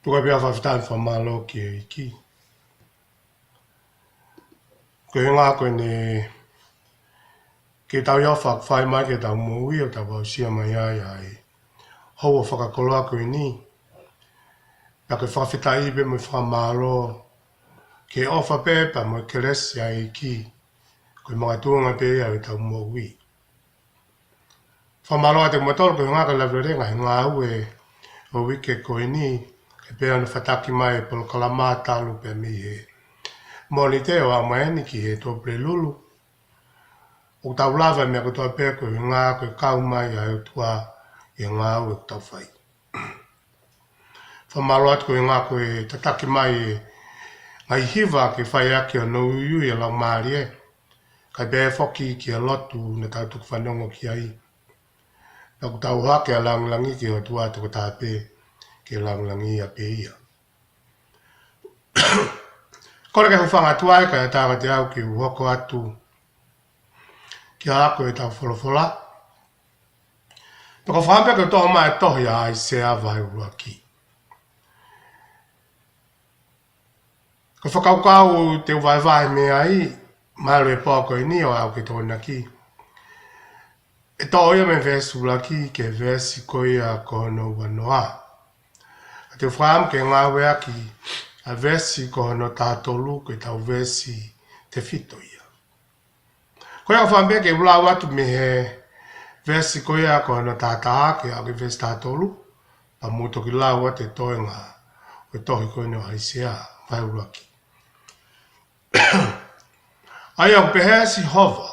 Puka pia whawhitan whamalo ki e iki. Ko he ngā koe ne ke tau iau whai mai ke tau mōui o tau wau sia mai ai ai. Hou o whakakoloa koe ni. Pia koe whawhitai ibe mo whamalo ke ofa pepa mo ke resi ai iki. Koe mga tuanga pe ia e tau mōui. Whamalo a te matoro koe ngā ka lawrerenga he ngā ue o wike koe ni. Ke pēr anu whataki mai e polo kalamata alu pe mi he. Moni te o a maeni ki he tō pre lulu. O tau lava mea kotoa pēr koe ngā koe kau mai a e tua e ngā ue tau whai. Whamalo atu koe ngā koe tataki mai e ngai hiva ke whai ake o nou iui e lau maari e. Kai pēr whoki ki a lotu na tau tuku whanongo ki ai. Na ku tau hake a langlangi ki o tua tuku tāpē ke langlangi a pē ia. Kore ke hufanga tuai ka e tāga te au ki uhoko atu ki a ako e tau wholofola. Pako whampe ke toha mai tohi a ai se awa he urua ki. Ko whakaukau te uwaiwai me ai, maero e pōko i ni o au ke tōna ki. E tō ia me vesu la ki ke vesi koe a kono wanoa. A te whaam ke ngā wea ki a vesi kono tātolu ke tau vesi te fito ia. Koe a whampe ke ulau atu me he vesi koe a kono tātaa ke au ke vesi tātolu, pa muto ki lau ate toenga o tohi koe no haisea vai uraki. Ai au pehe si hova.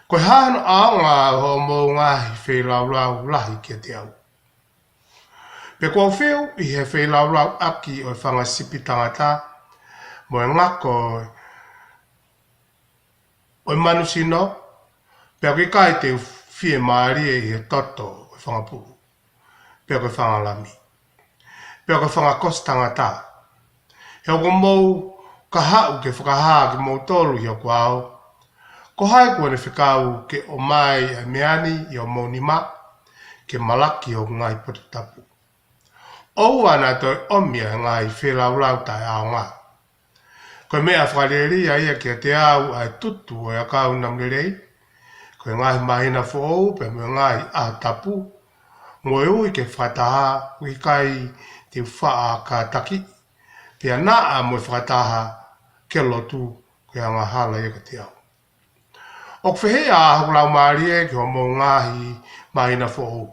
Koe hāno aonga ho mō ngahi whee lau lahi kia te au. Pe kua whiu i he whee lau aki o whanga sipi tangata mo e ngako o e manu sino pe koe kai te whie maari e he toto o whanga puru. Pe koe whanga lami. Pe koe whanga kos tangata. He o mou ka hau ke whakahaa ki mou tolu hi o kua au. Ko hai kua ne whikau ke o mai e meani i o mou nima ke malaki o ngai potutapu. Ou ana toi omia ngai whelaulau tai ao ngā. Koe mea whakareri a ia ki te au ai tutu o ia kau namlerei. Koe ngai mahina fōu pe me ngai a tapu. Ngoe ui ke whataha wikai te whaa ka taki. Pea naa mo whataha ke lotu koe anga hala ia ka te au. O whehe a hulau maari e ki ho mō ngahi mahina fōu.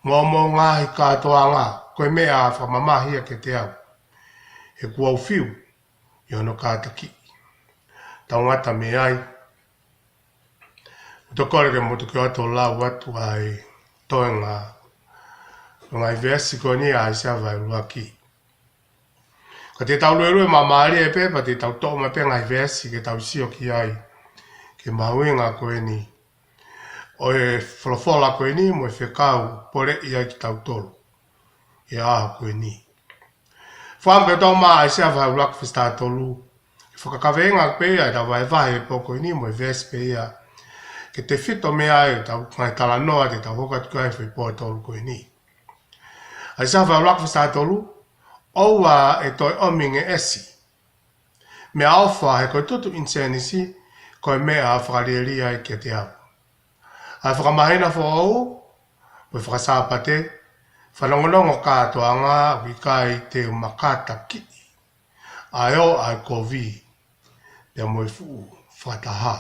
Mō ngahi katoa ngā. Koe mea whamamahia ke te au. He kua uwhiu, i ono kātaki. Tau ngata me ai. Uto koreke motu ki ato lau atu ai toenga. Ngai vesi ko ni ai se avai ruaki. Ka te tau luerue ma maari e pepa te tau tō ma pe ngai vesi ke tau sio ki ai. Ke mahuinga koe ni. O e wholofola koe ni mo e whekau pore i ai ki tau tolu. E aha koe ni. Whampe tau maa e sea whai urak whista tolu. E whakakawenga pe ia e tau vai vahe e poko ni mo e ves pe ia. Ke te whito mea e tau ngai tala noa te tau hokat koe whi po tolu koe ni. Ai sea whai urak whista tolu. Oua e toi ominge esi. Mea alfa he koe tutu insanisi koe mea a whakareria e kia te au. Ai whakamahina fo au. Mo e whakasāpate. Whanongonongo kātoa ngā wikai te umakata ki. Ai o ai kovi. Pea mo e fuu whataha.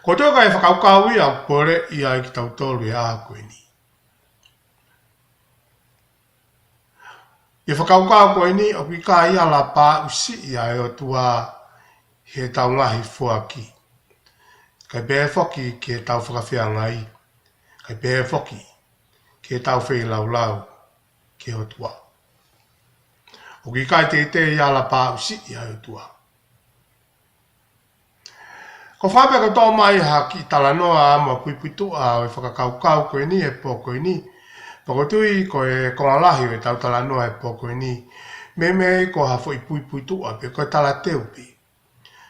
Ko toka e whakaukau ia pore i ai ki tautolu e aha koe ni. I whakaukau koe ni o wikai ala pā usi i ai o tua he tau ngahi fuaki. Kai pēe whoki ke tau whakawhia ngai. Kai pēe whoki ke tau whei lau lau ke o tua. O ki kai te i ala pā usi i ai o tua. Ko whape ko tō mai ha ki tala noa ama puipuitu a o e whakakaukau koe ni e pō koe ni. Pako tui ko e kongalahi o e tau tala noa e pō koe ni. Me ko hafo i puipuitu a pe koe tala teupi.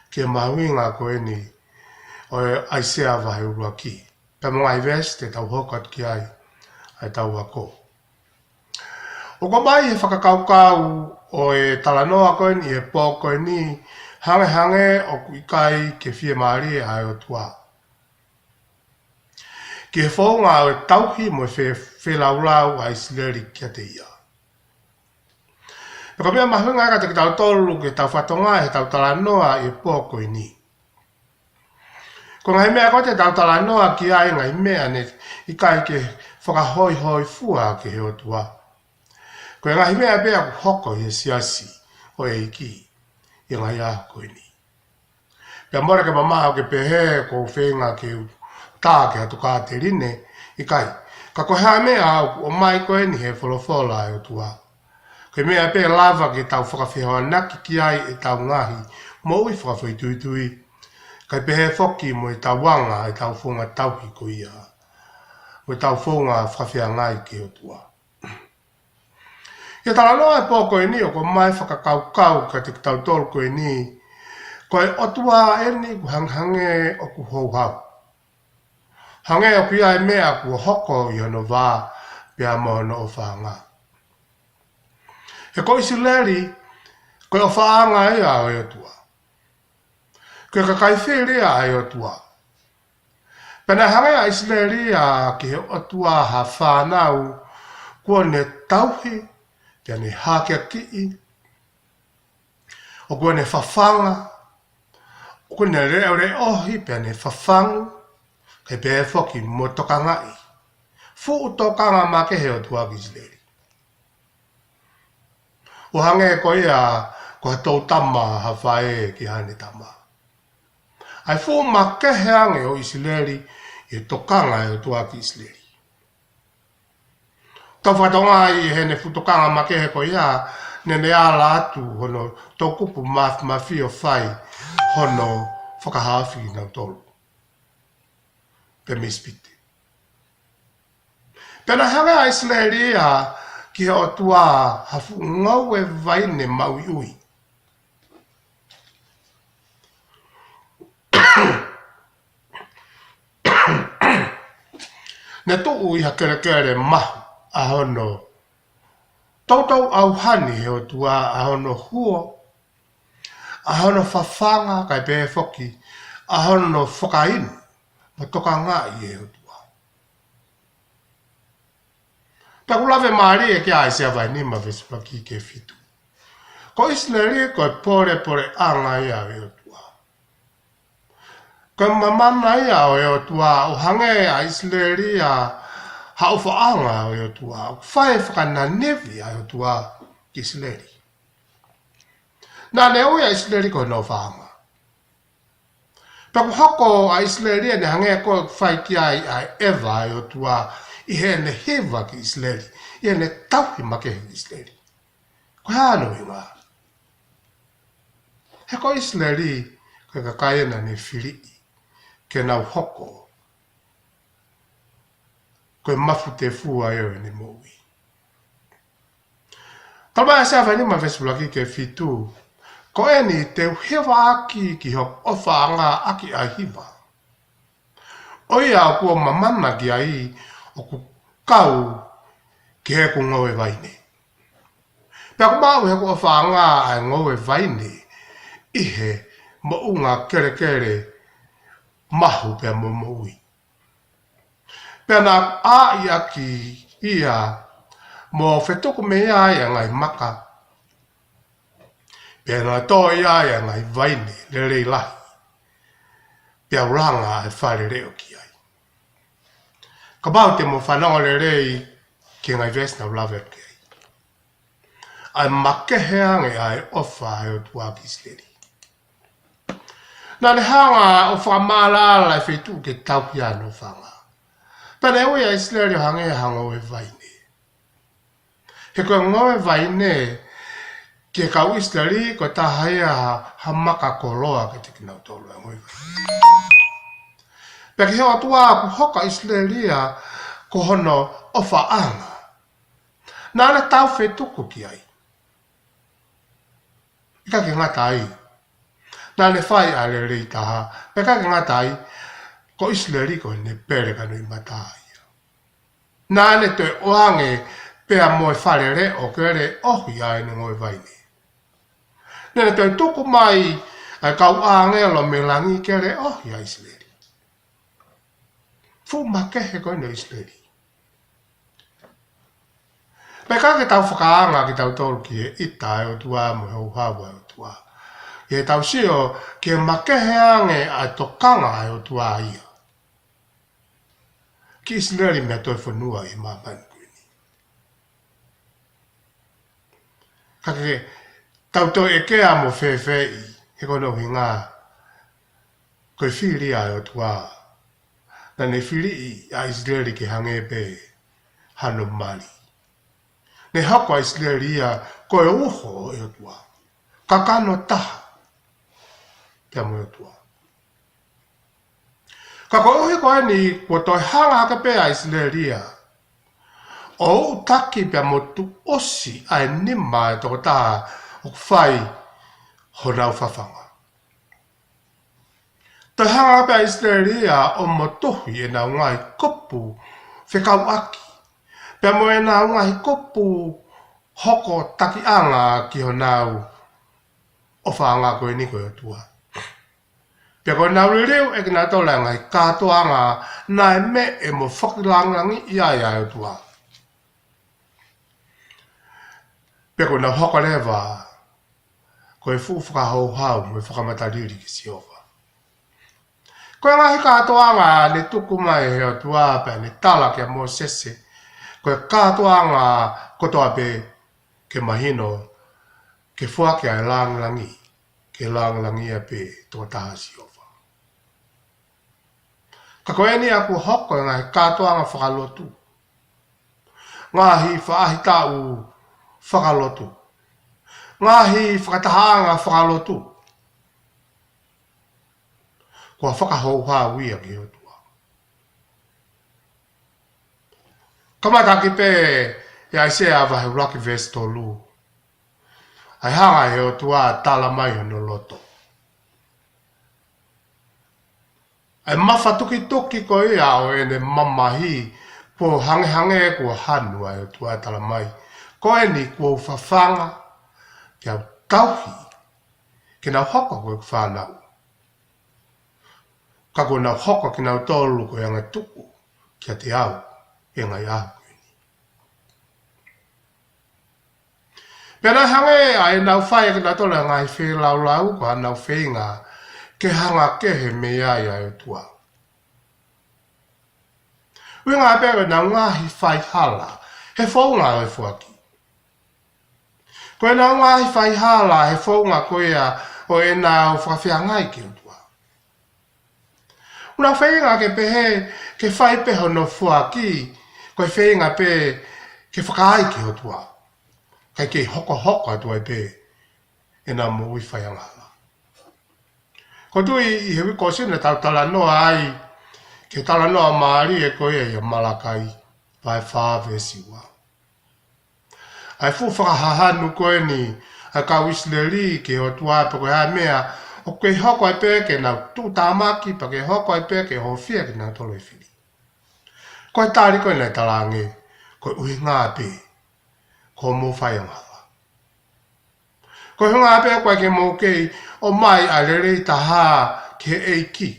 Ke mahuinga koe ni o e aisea vahe urua ki. Pe mga i ves te tau hokat ki ai. Ai tau ako. O ko mai he whakakaukau o e talanoa koe ni e pō koe ni hange o kuikai ke fie maari e ai o tua. Ki he whaunga o e tauhi mo e whelaulau a Israeli kia te ia. E ka mea mahunga ka te ki tau tolu ke tau whatonga he tau talanoa i e pō koe ni. Ko ngai mea koe te tau talanoa ki ai ngai mea ne i kai ke whakahoi hoi fua ke he o tua. Ko e ngai mea bea ku hoko i e siasi o e iki i ngai a koe ni. Pea mora ke mamao ke pehe ko whenga ke tā ke hatu kā te rine i kai. Ka koe hea mea au o mai koe ni he wholofola e o tua. Koe mea pe lava ke tau whakawhihoa naki ki ai e tau ngahi mo ui whakawhi tui. Kai pehe whoki mo e tau wanga e tau whunga tauhi ko ia. Mo e tau whunga whakawhia ngai ke o tua. Ia tala noa e pō koe ni o ko mai whakakaukau ka te tau tolu koe ni. Koe otua e ni ku hanghange o ku houhau. Hange o kia e mea ku hoko i hono wā pia mohono o whanga. He ko Isileri, koe o whaanga e a o tua. Koe ka kaiwhiria e o tua. Pena hange a Isileri a ki he otua ha whanau kua ne tauhi, pia ne hākia ki o kua ne whawhanga, o kua ne reo re ohi pia ne whawhangu, kei pēe whoki mo toka ngai. Fu tokanga ma ke he o tua ki Isileri. O hange ko ia ko hatou tama ha whae ki hane tama. Ai fu ma ke he ange o Isileri e tokanga e o tua ki Isileri. Tau whatonga i hene futokanga ma ke he ko ia nene ala atu hono tau kupu mawhi o whai hono whakahawhi nau tolu. Pe mispite. Pena hange a Isileri a ki he o tua hafu ngau e vaine maui ui. Ne tuu iha kere mahu a hono tautau au hani he o tua a hono huo, a hono whawhanga kai pēe whoki, a hono whakainu, ma toka ngā i he o tua. Pea kulawe maari e kia aise awai ni ma vesupaki ke fitu. Ko Isileri ko e pore anga ia e o tua. Ko mamana ia o e o tua o hange a Isileri a haufa anga o e o tua. O whae whakana nevi a o tua ki Isileri. Nā ne oi a Isileri ko no whaanga. Pea ku hoko a Isileri ne hange ko whai ki ai a Eva e o tua i he ne hewa ki Isileri, i he ne tauhi make ki Isileri. Ko hano i ngā. He ko Isileri, koe ka kaena ne whirii, ke nau hoko, koe mafu te fua eo ne moui. Talma e sewa ni ma vesupulaki ke fitu, ko e ni te hewa aki ki hok ofa anga aki a hiva. Oia o kua mamana ki ai, o ku kau ki he ku ngoe vaine. Pea ku mau he ku o whaanga a ngoe vaine, ihe mo unga kere mahu pea mo moui. Pea nā a i aki ia mo whetoko me ia i ngai maka. Pea nā tō ia i ngai vaine le rei lahi. Pea uranga e whare reo ki ai. Ka bau te mo whanonga le rei ki ngai vesna ulawe ki ai. Ai makeheange ai ofa e o tua ki Isileri. Nā le hanga o whakamālala e whetu ke tauhi ano whanga. Pene ui a Isileri o hange hanga o e vaine. He koe ngoe vaine ke kau Isileri ko tahaya ha maka koloa ke te kinau tolu e ngoe vaine. Peki heo atua ku hoka Isileri ko hono o whaanga. Nā le tau whetuku ki ai. Ika ke ngata ai. Nā le whai a le rei taha. Peka ke ngata ai. Ko Isileri ko ne pere kanu i mata ai. Nā le te oange pea mo fale le o kere ohi ai ni ngoi vai ni. Nena tau tuku mai ai kau aange lo melangi kere ohi ai Israeli. Fu makehe koe no Israeli. Peka ke tau whakaanga ki tau tolu ki e ita e o tua mo hau hawa e o tua. E tau sio ke makehe ange a tokanga e o tua ia. Ki Israeli mea toi whanua i mamanu kuini. Kake tau toi e kea mo whewhei he kono hi ngā koe whiri a e o tua. Na ne whiri i a Israeli ke hange pe hano mali. Ne hako a Israeli ia koe uho e o tua. Kakano taha. Pea mo e o tua. Ka koe uhi koe ni kua toi hanga haka pe a Israeli ia. O utaki pea mo tu osi ai nima e toko taha o whai ho rau whawhanga. Toi hanga haka pe a Israeli ia o mo tohi e na ngai kopu whekau aki. Pea mo e na ngai kopu hoko taki anga ki ho nau o whaanga koe ni koe o tua. Pea koe nau reo e kina tola ngai katoa anga na e me e mo whakilangangi ia ia o tua. Pea koe nau hoko lewa koe fu whakahau hau mo e whakamatariri ki si owa. Koe ngahi katoa anga ne tuku mai he o tua pea ne tala kia mo sese. Koe katoa anga kotoa pe ke mahino ke fuake ai langlangi. Ke langlangi a pe toa taha si owa. Ka koe ni aku hoko e ngahi katoa anga whakalotu. Ngahi whaahi tau whakalotu. Ngahi whakatahaanga whakalotu. Kua whakahou hāwia ki o tua. Kamataki pe e aisea vahe uraki vestolu. Ai hanga he o tua tala mai no loto. Ai mawha tuki tuki ko ia o ene mamahi po hange hange kua hanua e o tua tala mai. Ko eni kua ufawhanga kia tauhi ki nau hoko koe whanau. Ka koe nau hoko ki nau tolu koe anga tuku kia te au e ngai ahu. Pena hange ai nau whae ki nau tolu ngai whi lau lau ko nau whinga ke hanga ke he mea ia e tua. Winga pere na ngahi whai hala he whaunga e fuaki. Koe na ngahi whai hala he whaunga koe a o e nau whawhiangai ki o tua. Una whainga ke pehe ke whai peho no fuaki koe whainga pe ke whakaai ki o tua. Kai ke hoko hoko atua e pe e nā mo ui whaianga. Ko tui i he wiko sina tau tala noa ai ke tala noa maari e koe e malakai vai whāwe siwa. Ai fu whakahahanu koe ni a kau Israeli ke o tua pe koe hae mea o koe hoko ai pe ke nau tū tāmaki pa ke hoko ai pe ke ho fia ke nau tolo e whiri. Koe tāri koe nei talange koe ui ngā pe ko mo whaianga. Ko hunga pe koe ke mo kei o mai a rere taha ke eiki.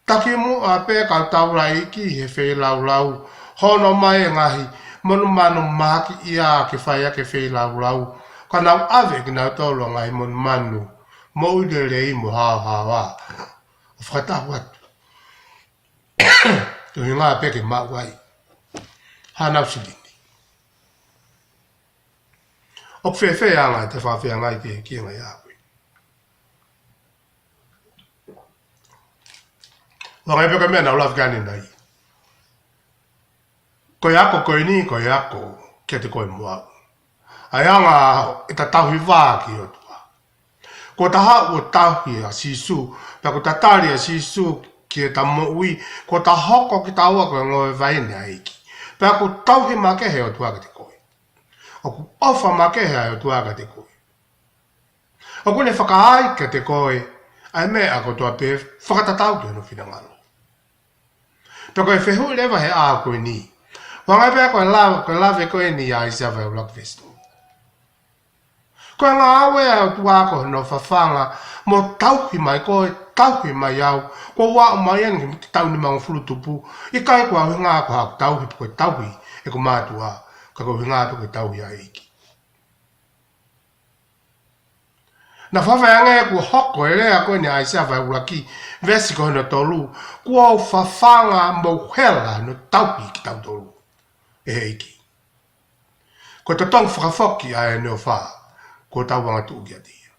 Taki mo a pe ka taura eiki he whei lau lau. Hono mai e ngahi monu manu maki ia ke whaia ke whei lau lau. Ka nau ave ki nau tolo ngahi monu manu. Mo ude rei mo hao hawa. O whakatahu atu. Tu hunga pe ke mawai. Hanau silini. O whewhe anga te whawhia ngai te kia ngai awe. Wangai peka mea nau lafi gani nai. Koe ako koe ni koe ako kia te koe mua. Ai anga e ta tauhi wā ki o tua. Ko taha o tauhi a sisu, pia ko ta tari a sisu ki e ta mo ui, ko ta hoko ki ta ua koe ngoe vaine a eiki. Pia ko tauhi makehe o tua ki te koe. O ku ofa makehe ai o tuaga te koe. O ku ne whakaai ka te koe, ai me a ko tua pe whakatatau ki anu whina ngalo. Pea koe whehu lewa he a koe ni. Wanga pe ko lave ko ni ya isa va block vesto. Ko nga awe tua ko no fafanga mo tauhi mai ko tauhi mai au ko wa mai ang tau ni mang fulu tupu I kai ko nga ko tauhi ko tauhi e ko matua ka ko nga ko tauhi ai iki. Na whawhanga ku hoko e rea koe ni aisia vai uraki vesi ko no tolu kua whawhanga mo hela no taupi ki tau tolu e heiki. Ko te tong whakawhoki a e neo wha ko tau wanga tu ukia tia.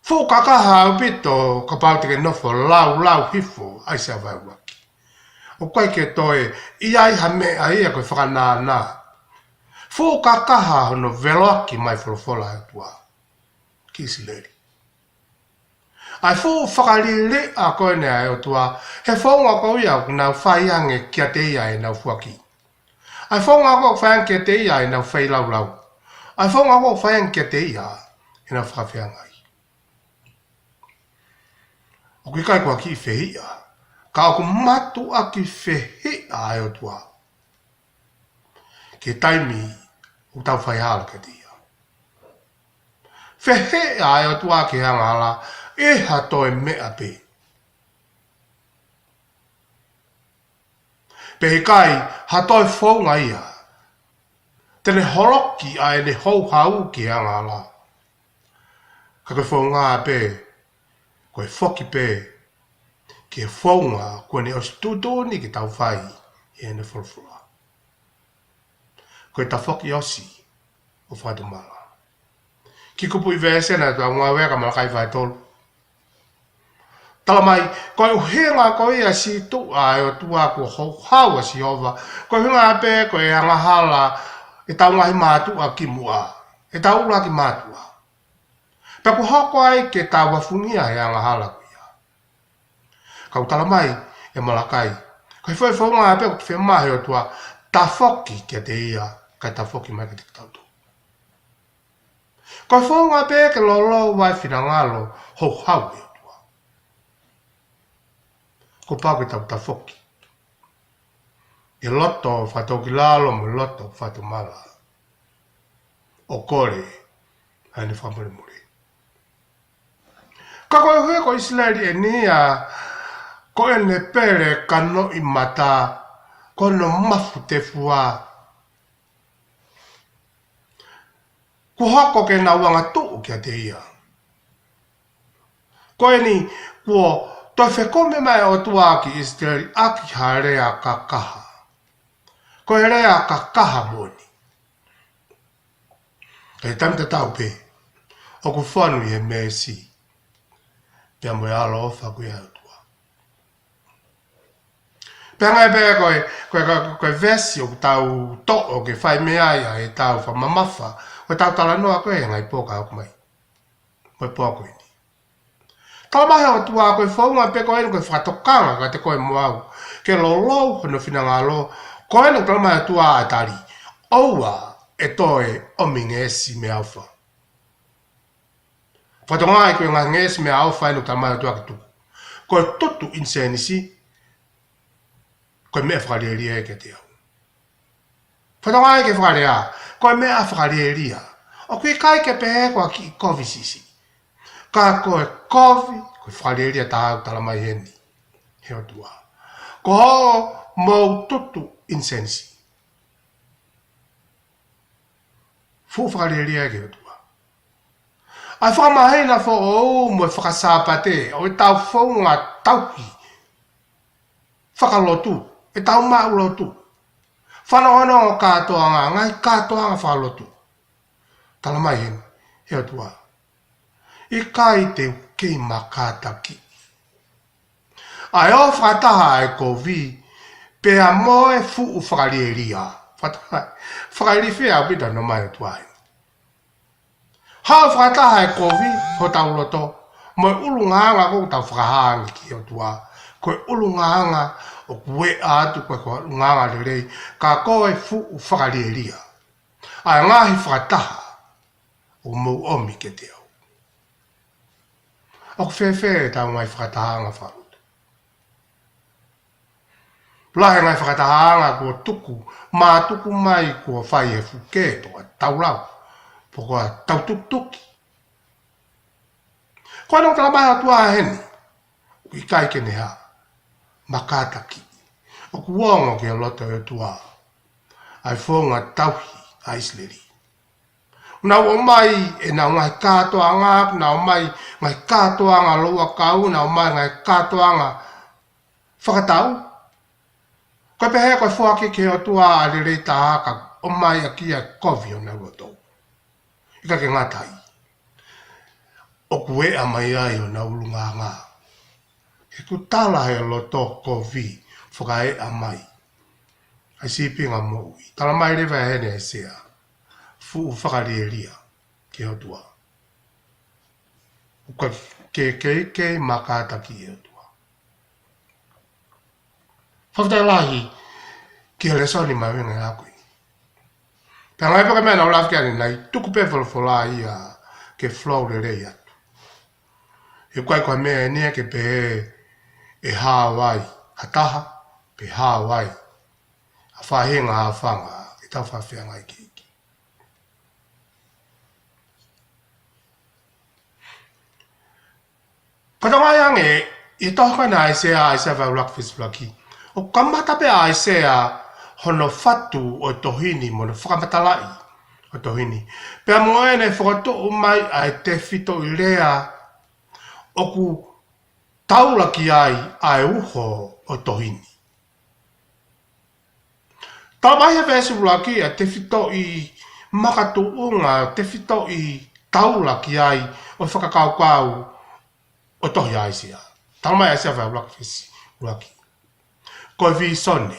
Fo kakaha au pito ka pau teke nofo lau hifo aisia vai uraki. O koe ke toe iai ha me a ia koe whakanā Fo kakaha hono veloaki mai wholofola e tua. Kisi leri. Ai fo whakalile a koe nea e o tua, he whaunga ko ia nau whaiange kia te ia e nau fuaki. Ai whaunga ko whaiange kia te ia e nau whai lau. Ai whaunga ko whaiange kia te ia e nau whakawhiangai. O ki kai kua ki whehia, ka oku matu a ki whehia e o tua. Ke taimi o tau whai hala ke tia. Whehe ai o tua ke hangala, e hato e mea pe. Pe kai, hato e whaunga ia. Tene horoki ai ne hou hau ke hangala. Ka koe whaunga pe, koe whoki pe, ke whaunga koe ne ostutoni ke tau whai, e ne whulfula. Koe ta whoki osi, o whatumala. Ki kupu I vese na tua ngā weka malakai whai tolu. Tala mai, koe uhenga koe ia si tua e o tua kua hau a si ova. Koe hunga pe koe anga hala e tau ngahi mātua ki mua. E tau ula ki mātua. Peku hoko ai ke tau wafungia e anga hala kuia. Kau tala mai e malakai. Koe whai whaunga pe kutu whemahe o tua ta whoki ke te ia kai ta whoki mai ke te tautu. Ko whaunga pe ke lolo wai whirangalo ho hau e tua. Ko pāke tau ta whoki. E loto whatoki lalo mo loto whatumala. O kore, hane whamare muri. Ka koe hui ko Israeli e nia, ko e ne pere ka no I mata, ko no mafu te fua. Ko hako ke na wanga tuu kia te ia. Ko e ni, ko toi whekome mai o tua ki Israeli aki ha rea ka kaha. Ko e rea ka kaha moni. Kei tamita tau pe, o ku whanu I e mesi. Pea mo e alo ofa kui au tua. Pea ngai pe koe vesi o tau to o ke whai mea ia e tau whamamafa. Koe tau tala noa koe ngai pōka au mai. Koe pōko ini. Tala mahe o tua koe whaunga pe koe koe whatokanga ka te koe moau. Ke lolo hono whina ngā lo. Koe no tala mahe o tua a tari. Oua e toe o mingesi me alfa. Whatongai koe ngā ngesi me alfa e no tala mahe o tua ki tuku. Koe tutu insenisi. Koe mea whakareria e ke te au. Whatongai ke whakarea. Koe mea whakareria. O koe kai ke pehe koa ki kovi sisi. Ka koe kovi, koe whakareria tahau tala mai heni. Heo tua. Ko ho mou tutu insensi. Fu whakareria ke heo tua. Ai whakamahena fo o mo whakasāpate. O e tau whaunga tauki. Whakalotu. E tau maulotu. Whanohono o kātoanga, ngai kātoanga whalotu. Tala mai hen, heo tua. I kai te kei makātaki. Ai o whataha e ko vi, pea moe fu whakarieria. Whakarifea au pita no mai o tuai. Hao whataha e ko vi, ho tau loto, moe ulunganga kou tau whakahangi ki o tua. Koe ulunganga o kue atu koe koe ulunganga le rei, ka koe fu whakarieria. Ai ngahi whataha, o mou omi ke te au. O ku whewhe tau mai whakatahanga wharutu. Lahe ngai whakatahanga kua tuku, mā tuku mai kua whai e fuke, poka taulau, poka tau tuki. Koe nō tala mai atua heni, i kai ke ne ha, makataki. O kuongo ke loto e tua, ai whonga tauhi a Isleri. Nau o mai e nau ngai katoa ngā, nau mai ngai katoa ngā loa kau, nau mai ngai katoa ngā whakatau. Koe pehe koe whuake ke o tua a le rei tāhaka, o mai a kia kovi o nau roto. Ika ke ngatai. O kue a mai ai o nau lunga ngā. He ku tala he loto kovi, whakae a mai. Ai sipinga moui. Tala mai rewa hene e sea. Fu whakarieria ke o tua. Uka ke makataki e o tua. Whaftai lahi ki he resoni mai wenga e akui. Pea ngai paka mea nau lafke ane nai tuku pefalo fola ia ke flow le rei atu. E kwai kwa mea e nia ke pe e Hawaii, hataha pe Hawaii. A whahenga a whanga e tau whawhia ngai ki. Kata ngai ange, i tohka na aisea vau lakfis flaki. O kamata pe aisea hono fatu o tohini mono whakamatalai o tohini. Pea moe ne whakato mai ai te fito i rea o ku taulaki ai uho o tohini. Tā mai he vēsu laki a te fito i makatu unga, te fito i taulaki ai o whakakaukau o tohi aisia. Tā mai aisia vau laki. Koe vi sone,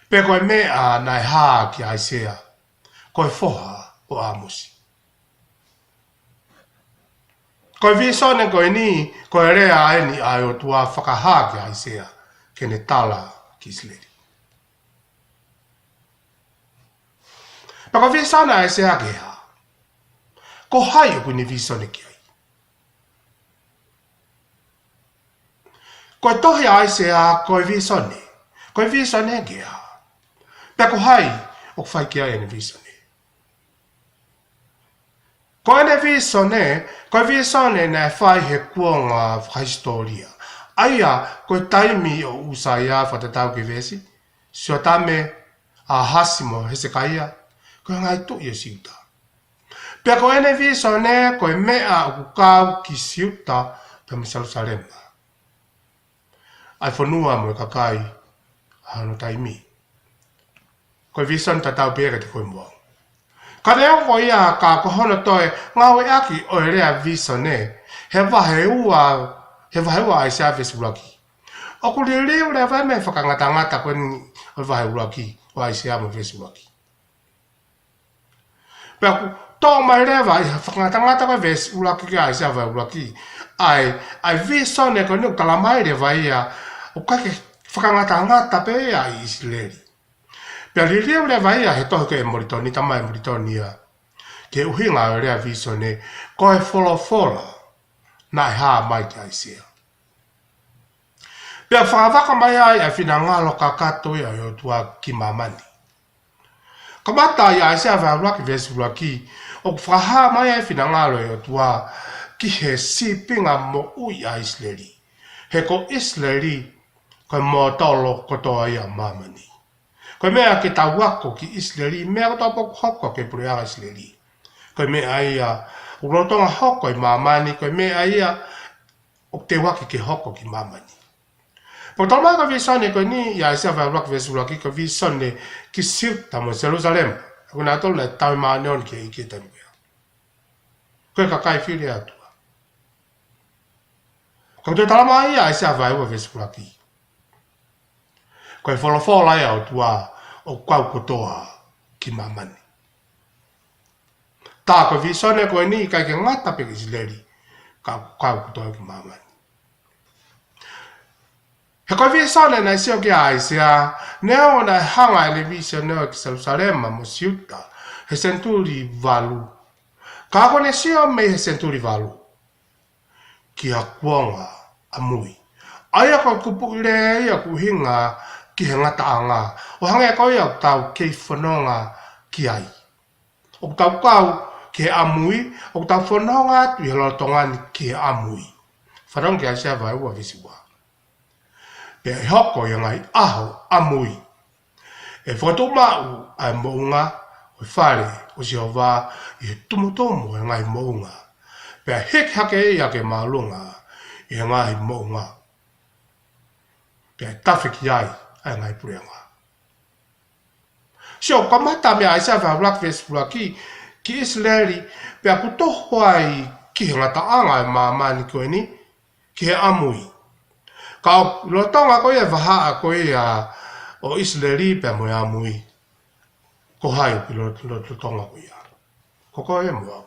pe koe mea nai haa ki aisia, koe foha o amusi. Koe vi sone koe ni, koe rea aeni ai o tua whakahaa ki aisia, kene tala ki Isleri. Paka visana e se ake ha. Ko hai o kuni visone ki ai. Ko tohi ai se a koe visone. Koe visone ke ha. Pea ko hai o whai ki ai ane visone. Ko ane visone, koe visone na whai he kuonga whaistoria. Aia koe taimi o usaya whatatau ki vesi. Sio tame a hasimo Hezekiah. Koe ngai tu i siuta. Pea ko ene visone, koe mea o kukau ki siuta pe Jerusalema. Ai whanua mo kakai hano taimi. Koe visone tatau pere te koe mua. Ka reo ko ia ka kohono toe ngawe aki o rea visone, he wahe ua ai service uraki. O ku lireu le vai me whakangata koe ni o wahe uraki o ai service uraki. Pea ku tō mai rewa i whakangata koe ves uraki ki ai sewa uraki. Ai visone koe nuk tala mai rewa ia o kake whakangata pe ia i Isleri. Pea lireu rewa ia he tohi ke moritoni, tamai moritoni ia. Ke uhinga o rea visone koe fola nai haa mai ki ai sea. Pea whakawaka mai ai a whina ngalo ka kato ia o tua ki mamani. Kamata ia aisea vāruaki vesuraki, o whaha mai ai whina ngalo e o tua ki he sipinga mo ui a Isleri. He ko Isleri koe mō tolo kotoa ia mamani. Koe mea ke ta wako ki Isleri, mea kotoa poku hoko ke purea Isleri. Koe mea ia urotonga hoko i mamani, koe mea ia o te waki ke hoko ki mamani. Pau tala mai ka visone koe ni ia aisea vāruaki vesuraki ka visone ki siuta mo Jerusalem. Ako nā tolu nei tau maa neon ki ike tanu ia. Koe ka kai whiri atua. Koe te tala mai ia aisea vāua vesuraki. Koe wholofola ia o tua o kau kotoa ki mamani. Tā koe visone koe ni kai ke ngata pe Isleri kau kotoa ki mamani. He koe visone na isio ki aisea, neo na hanga ele visone o ki Jerusalema mo siuta, he senturi valu. Ka kone sio me he senturi valu. Ki a kuonga a mui. Aia koe kupu ire ia ku hinga ki he ngata anga. O hange koe au tau kei whanonga ki ai. O tau kau ki he amui, o tau whanonga atu i halo tongani ki he amui. Whanong ki a sea vai ua visiwa. Pea i hoko i ngai aho amui. E whakato mau ai mounga, o whare o si hova i he tumutomu e ngai mounga. Pea hek hake e ake maalunga i ngai mounga. Pea tawhiki ai ai ngai pureanga. So, kamata mea ai sa breakfast pula ki Israeli, pea kutoho ai ki he ngata anga e maamani koe ni, ki he amui. Ka lo tonga koe e wahaa koe a o Israeli pea moe amui. Ko hai ki lo tonga koe a. Ko koe e mua.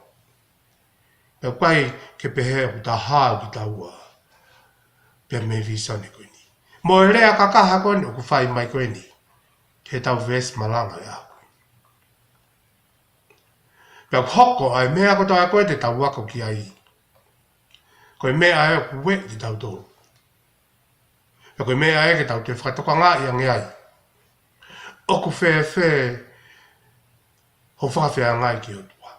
Pea kai ke pehe o ta haa ki ta ua. Pea me visane koe ni. Mo e rea kakaha koe ni o ku whai mai koe ni. He tau ves malanga e au. Pea hoko ai mea ko tau koe te tau wako ki ai. Koe mea e ku we te tau tōru. Pea koe mea e ke tau te whakatoka ngā i ange ai. O ku ho whakawhea ngai ki o tua.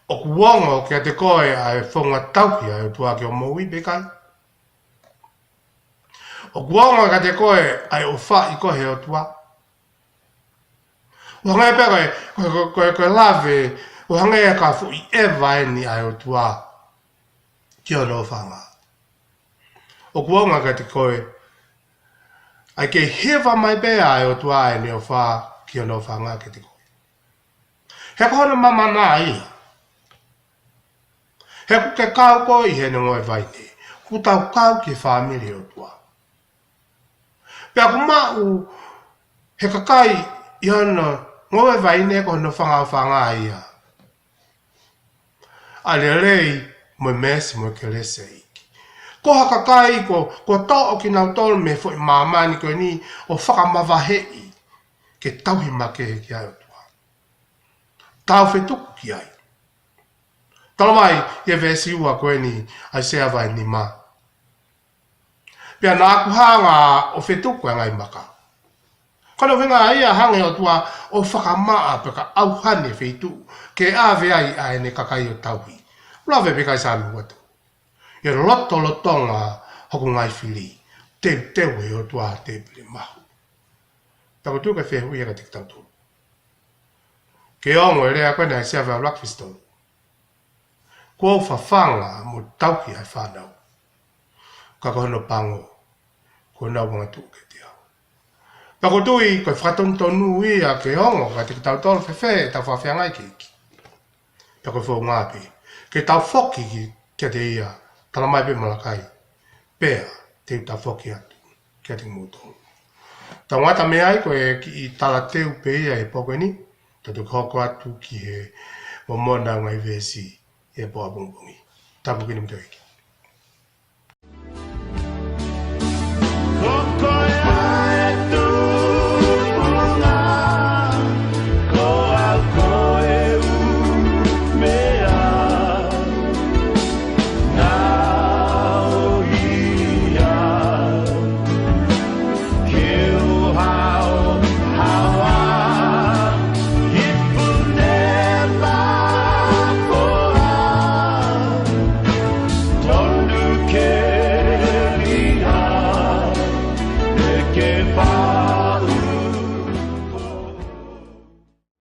O ku wongo ki a te koe ai whonga tauhi ai o tua ki o moui bekai. O ku wongo ki a te koe ai o wha i kohe o tua. O hangai pea koe lave, o hangai e ka fu i ewa e ni ai o tua ki o no whanga. O ku wongo ki a te koe ai ke hewa mai pea ai o tua e ni o wha ki o no whanga ki te koe. He kona mamana ia. He ku ke kau ko i he ngoi vai ne. Ku tau kau ki whamiri o tua. Pea ku mau he kakai i hana ngoi vai ne ko no whanga ia. A le rei mo mesi mo ke lese iki. Ko haka kai ko tau ki nau tolu me fo i mamani ko ni o whakamawahei ke tauhi make he ki ai o tua. Tau whetuku ki ai. Tala mai, e vesi ua koe ni ai sea vai ni ma. Pea nā kuhanga o whetuku e ngai maka. Kono whenga ia hange o tua o whakamaa peka auhane whetu ke āwe ai a ene kakai o tauhi. Lawe peka i sāmi watu. E lotonga hoku ngai whiri. Te ue o tua te pili mahu. Tako tuka whehu i eka te kitautu. Ke ongo e rea koe nei sea vai breakfast o. Kua whawhanga mo tauki ai whanau. Ka kohono pango, kua nau wanga tuu ke te au. Pako tui, koe whakatontonu ia ke hongo, ka te tau tolu whewhe, tau whawhiangai ke iki. Pako whau ngāpi, ke tau whoki ki kia te ia, tala mai pe malakai, pēa te tau whoki atu, kia te mūtongu. Tau ngata mea ai, koe ki i tala teu pe ia e poko ni, tatu hoko atu ki he momona ngai vesi, e poa bongbongi. Tapu kini mtau iki.